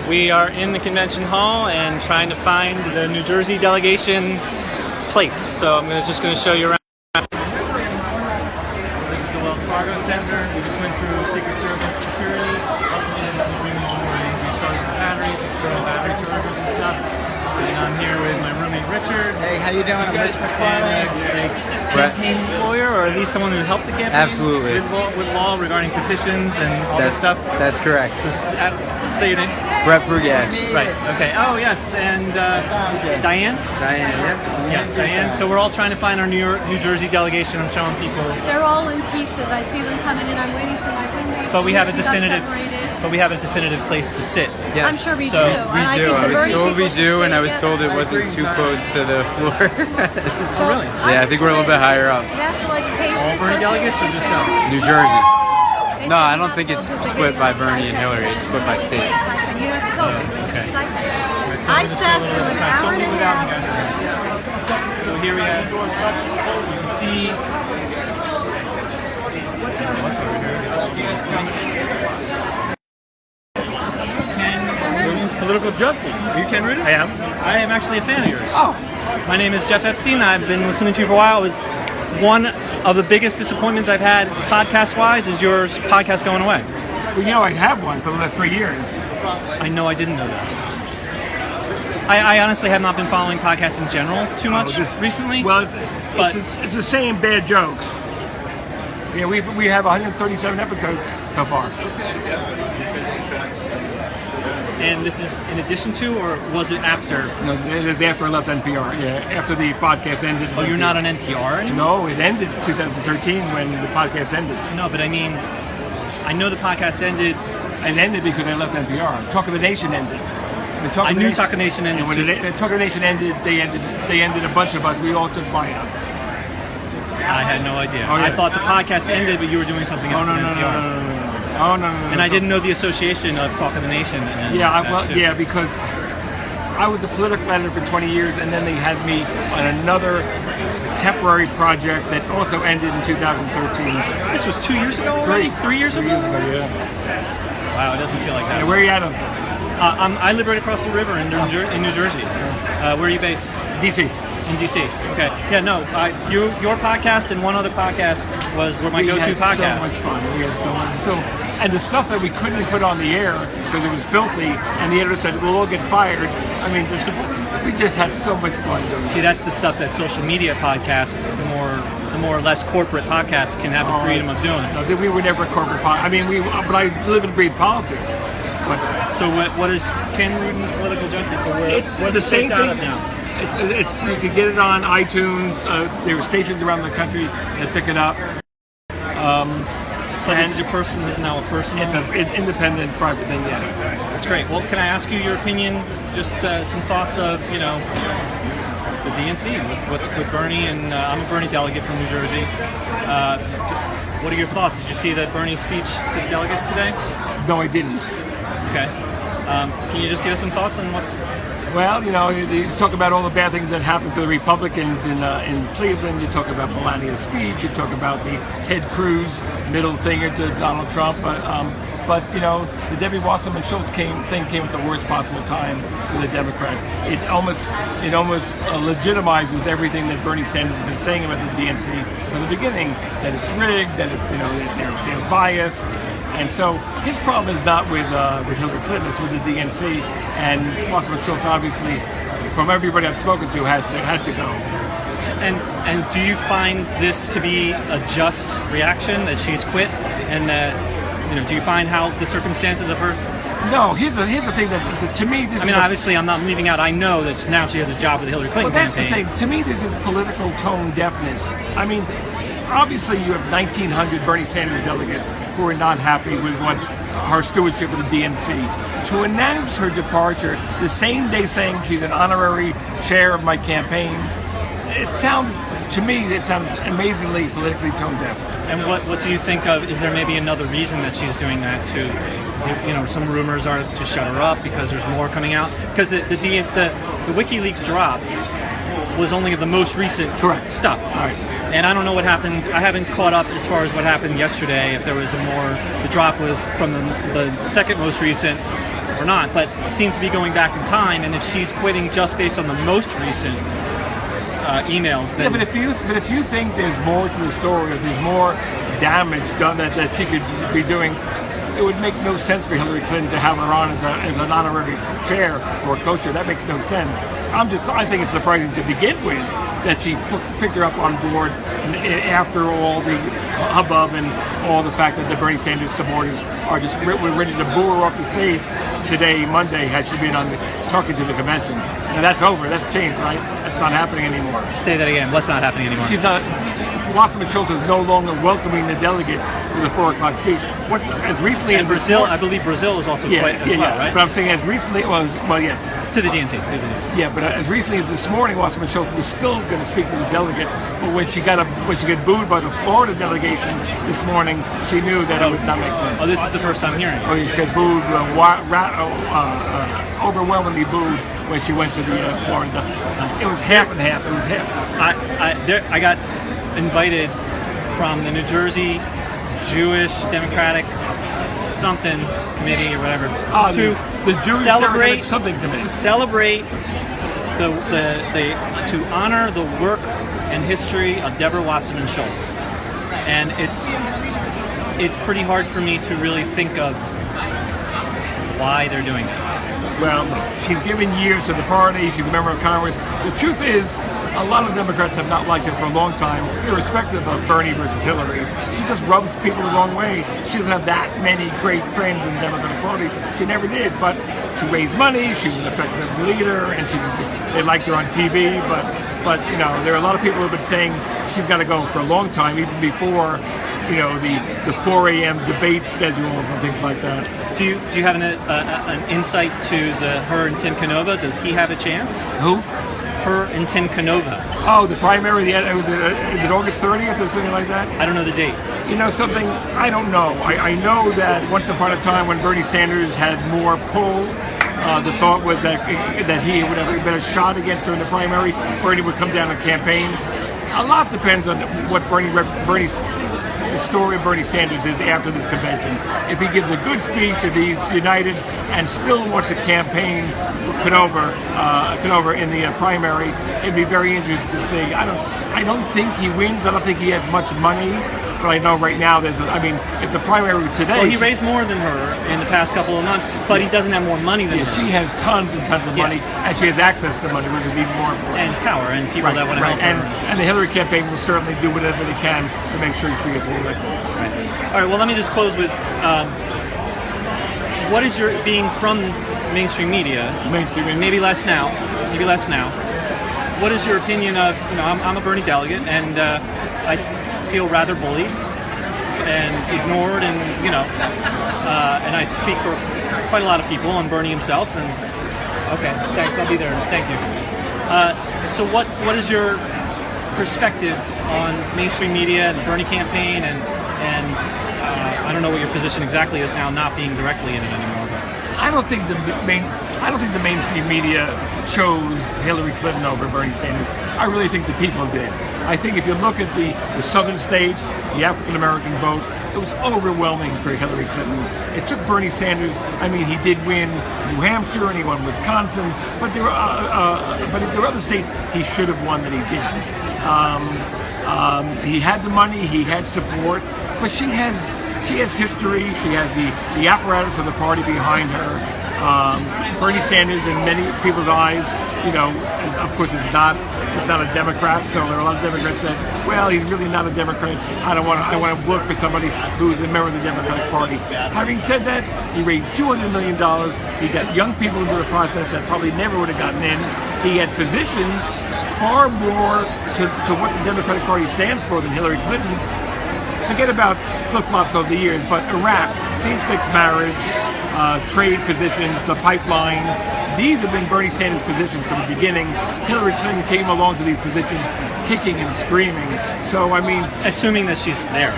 We are in the convention hall and trying to find the New Jersey delegation place. So I'm just going to show you around. This is the Wells Fargo Center. We just went through Secret Service security. We charge the batteries, external battery chargers and stuff. And I'm here with my roommate Richard. Hey, how you doing? I'm Rich And a campaign lawyer, or at least someone who helped the campaign. Absolutely. With law regarding petitions and all this stuff. That's correct. So, say your name. Brett Brugach. Right. Okay. Oh yes. And Diane. Diane. Yep. Yes, Diane. So we're all trying to find our New Jersey delegation. I'm showing people. They're all in pieces. I see them coming in. I'm waiting for my roommate. But we have a definitive. But we have a definitive place to sit. Yes. I'm sure we So do. We And I do. think I the was Bernie told we people should do, stay and I was together. told it wasn't too close to the floor. Oh really? Yeah, I think we're a little bit higher up. National Education All Bernie delegates or just us? New Jersey. No, I don't think it's split by Bernie and Hillary. It's split by state. And you have to go. Okay. I sat through an hour and a half. So here we have. You can see. What's over here? Ken Rudin Political Junkie. Are you Ken Rudin? I am. I am actually a fan of yours. Oh. My name is Jeff Epstein. I've been listening to you for a while. It was one of the biggest disappointments I've had podcast-wise is your podcast going away. Well, you know, I have one for the last 3 years. I know I didn't know that. I honestly have not been following podcasts in general too much recently. Well, but it's the same bad jokes. Yeah, we have 137 episodes so far. and this is in addition to, or was it after? No, it is after I left NPR. Yeah, after the podcast ended. Oh, you're not on NPR anymore? No, it ended 2013 when the podcast ended. No, but I mean, I know the podcast ended. It ended because I left NPR. Talk of the Nation ended. I knew Talk of the Nation ended. And when Talk of the Nation ended, they ended a bunch of us. We all took buyouts. I had no idea. Oh, yeah. I thought the podcast ended, but you were doing something else No, in no, NPR. no. Oh, no. And I didn't know the association of Talk of the Nation. And Yeah, because I was the political editor for 20 years, and then they had me on another temporary project that also ended in 2013. This was 2 years ago already? 3 years ago? 3 years ago, yeah. Wow, it doesn't feel like that. Yeah, where are you out of? I live right across the river in New Jersey. Where are you based? DC. In DC. Okay. Yeah, no. Your podcast and one other podcast were my go-to podcasts. We had so much fun. We had so much. And the stuff that we couldn't put on the air because it was filthy, and the editor said, we'll all get fired. I mean, we just had so much fun doing it. See, that's the stuff that social media podcasts, the more or less corporate podcasts can have the freedom of doing. No, we were never a corporate podcast. I mean, but I live and breathe politics. So what is Ken Rudin's Political Junkie? So it's what's the same thing now? It's you can get it on iTunes. There are stations around the country that pick it up. But this is this is now a personal. It's an independent private thing. Yeah, that's great. Well, can I ask you your opinion? Just some thoughts of the DNC with Bernie, and I'm a Bernie delegate from New Jersey. Just what are your thoughts? Did you see that Bernie speech to the delegates today? No, I didn't. Okay. Can you just give us some thoughts on what's... Well, you talk about all the bad things that happened to the Republicans in Cleveland. You talk about Melania's speech. You talk about the Ted Cruz middle finger to Donald Trump. But the Debbie Wasserman Schultz thing came at the worst possible time for the Democrats. It almost legitimizes everything that Bernie Sanders has been saying about the DNC from the beginning. That it's rigged. That it's that they're biased. And so his problem is not with Hillary Clinton, it's with the DNC, and Wasserman Schultz, obviously, from everybody I've spoken to, had to go. And do you find this to be a just reaction that she's quit? And do you find how the circumstances of her? No, here's the thing that to me this. Obviously, I'm not leaving out. I know that now she has a job with the Hillary Clinton campaign. Well, that's the thing. To me, this is political tone deafness. Obviously, you have 1,900 Bernie Sanders delegates who are not happy with her stewardship of the DNC. To announce her departure the same day saying she's an honorary chair of my campaign, to me, it sounds amazingly politically tone deaf. And what do you think of? Is there maybe another reason that she's doing that too? Some rumors are to shut her up because there's more coming out. Because the WikiLeaks drop was only the most recent stuff. All right. And I don't know what happened. I haven't caught up as far as what happened yesterday. If there was the drop was from the second most recent, or not, but seems to be going back in time. And if she's quitting just based on the most recent emails, then Yeah, but if you think there's more to the story, if there's more damage done that she could be doing, it would make no sense for Hillary Clinton to have her on as an honorary chair or co-chair. That makes no sense. I think it's surprising to begin with that she picked her up on board after all the hubbub and all the fact that the Bernie Sanders supporters are just ready to boo her off the stage today, Monday, had she been talking to the convention. Now that's over. That's changed, right? That's not happening anymore. Say that again. What's not happening anymore? She's not. Wasserman Schultz is no longer welcoming the delegates with a 4 o'clock speech. As recently and as Brazil, I believe Brazil is also quite as well, right? But I'm saying as recently, well, yes. To the DNC. To the DNC. Yeah, but as recently as this morning, Wasserman Schultz was still going to speak to the delegates. But when she got booed by the Florida delegation this morning, she knew that it would not make sense. Oh, this is the first time hearing. Oh, she got booed, overwhelmingly booed when she went to the Florida. It was half and half. It was half. I got invited from the New Jersey Jewish Democratic something committee or whatever to the Jewish celebrate something committee. Celebrate to honor the work and history of Deborah Wasserman Schultz, and it's pretty hard for me to really think of why they're doing it. Well, she's given years to the party. She's a member of Congress. The truth is, a lot of Democrats have not liked her for a long time, irrespective of Bernie versus Hillary. She just rubs people the wrong way. She doesn't have that many great friends in the Democratic Party. She never did, but she raised money. She was an effective leader, and they liked her on TV. But you know, there are a lot of people who have been saying she's got to go for a long time, even before the 4 a.m. debate schedules and things like that. Do you have an insight to her and Tim Canova? Does he have a chance? Who? Her and Tim Canova. Oh, the primary, is it August 30th or something like that? I don't know the date. You know something? I don't know. I know that once upon a time when Bernie Sanders had more pull, the thought was that he would have been a shot against her in the primary. Bernie would come down and campaign. A lot depends on what the story of Bernie Sanders is after this convention. If he gives a good speech, if he's united and still wants to campaign for Canova in the primary, it'd be very interesting to see. I don't think he wins. I don't think he has much money. But I know right now if the primary today... Well, he raised more than her in the past couple of months, but he doesn't have more money than her. She has tons and tons of money, and she has access to money, which is even more important. And power, and people that want to help her. And the Hillary campaign will certainly do whatever they can to make sure she gets reelected. Right. All right, well, let me just close with, what is your, being from mainstream media, maybe less now, what is your opinion of, I'm a Bernie delegate, and I feel rather bullied and ignored, and and I speak for quite a lot of people, and Bernie himself. And okay, thanks. I'll be there. Thank you. So what is your perspective on mainstream media and the Bernie campaign, and I don't know what your position exactly is now, not being directly in it anymore. But I don't think the mainstream media chose Hillary Clinton over Bernie Sanders. I really think the people did. I think if you look at the southern states, the African American vote, it was overwhelming for Hillary Clinton. It took Bernie Sanders. He did win New Hampshire and he won Wisconsin, but there were other states he should have won that he didn't. He had the money, he had support, but she has history. She has the apparatus of the party behind her. Bernie Sanders, in many people's eyes, of course, is not a Democrat. So there are a lot of Democrats that, well, he's really not a Democrat. I want to work for somebody who's a member of the Democratic Party. Having said that, he raised $200 million. He got young people into the process that probably never would have gotten in. He had positions far more to what the Democratic Party stands for than Hillary Clinton. Forget about flip-flops over the years, but Iraq, same-sex marriage, trade positions, the pipeline, these have been Bernie Sanders' positions from the beginning. Hillary Clinton came along to these positions kicking and screaming. So, assuming that she's there.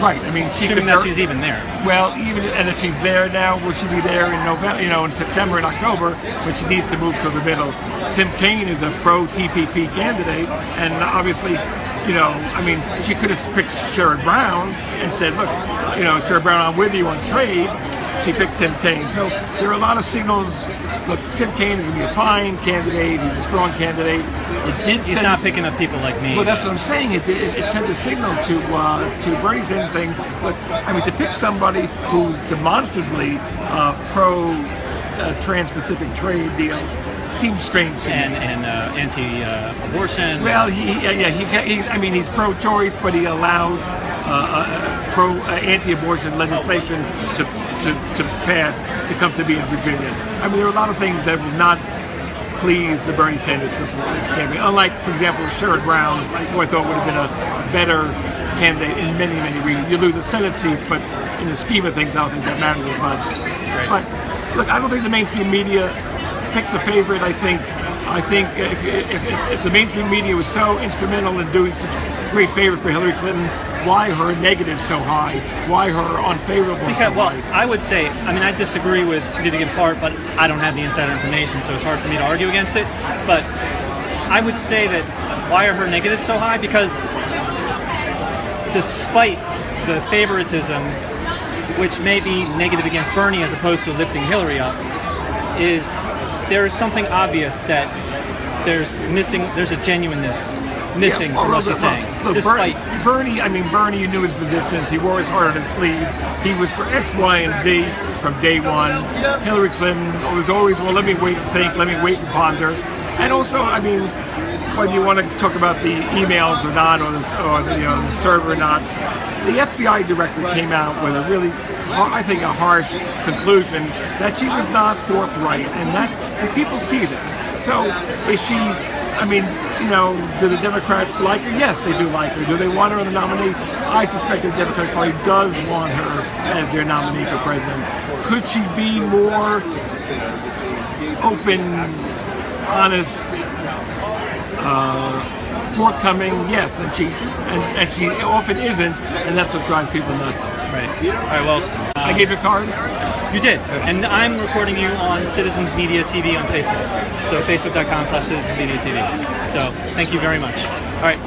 Right. Assuming that she's even there. Well, and if she's there now, will she be there in November, in September and October, when she needs to move to the middle? Tim Kaine is a pro-TPP candidate, and obviously, she could have picked Sherrod Brown and said, look, Sherrod Brown, I'm with you on trade, she picked Tim Kaine. So there are a lot of signals. Look, Tim Kaine is going to be a fine candidate. He's a strong candidate. It did He's not picking up people like me. Well, that's what I'm saying. It sent a signal to Bernie Sanders saying, look, I mean, to pick somebody who's demonstrably pro Trans-Pacific trade deal seems strange to me. And anti-abortion. Well, I mean, he's pro-choice, but he allows anti-abortion legislation to pass to come to be in Virginia. I mean, there are a lot of things that will not please the Bernie Sanders campaign. Unlike, for example, Sherrod Brown, who I thought would have been a better candidate in many, many regions. You lose a Senate seat, but in the scheme of things, I don't think that matters as much. Right. But look, I don't think the mainstream media picked the favorite. I think if the mainstream media was so instrumental in doing such a great favor for Hillary Clinton, why her negative so high? Why her unfavorable so Well, high? I would say, I mean, I disagree with significant part, but I don't have the insider information, so it's hard for me to argue against it. But I would say that why are her negatives so high? Because despite the favoritism, which may be negative against Bernie as opposed to lifting Hillary up, there is something obvious that there's a genuineness missing from what she's saying. Look, Despite Bernie, you knew his positions. He wore his heart on his sleeve. He was for X, Y, and Z from day one. Hillary Clinton was always, well, let me wait and think, let me wait and ponder. And also, I mean, whether you want to talk about the emails or not, or the server or not, the FBI director came out with a really, I think, a harsh conclusion that she was not forthright, and people see that. So is she? I mean, do the Democrats like her? Yes, they do like her. Do they want her on the nominee? I suspect the Democratic Party does want her as their nominee for president. Could she be more open, honest, forthcoming? Yes, and she often isn't, and that's what drives people nuts. right. All right. Well, I gave you a card. you did, and I'm recording you on Citizens Media TV on Facebook. So facebook.com/Citizens Media TV. So thank you very much. All right.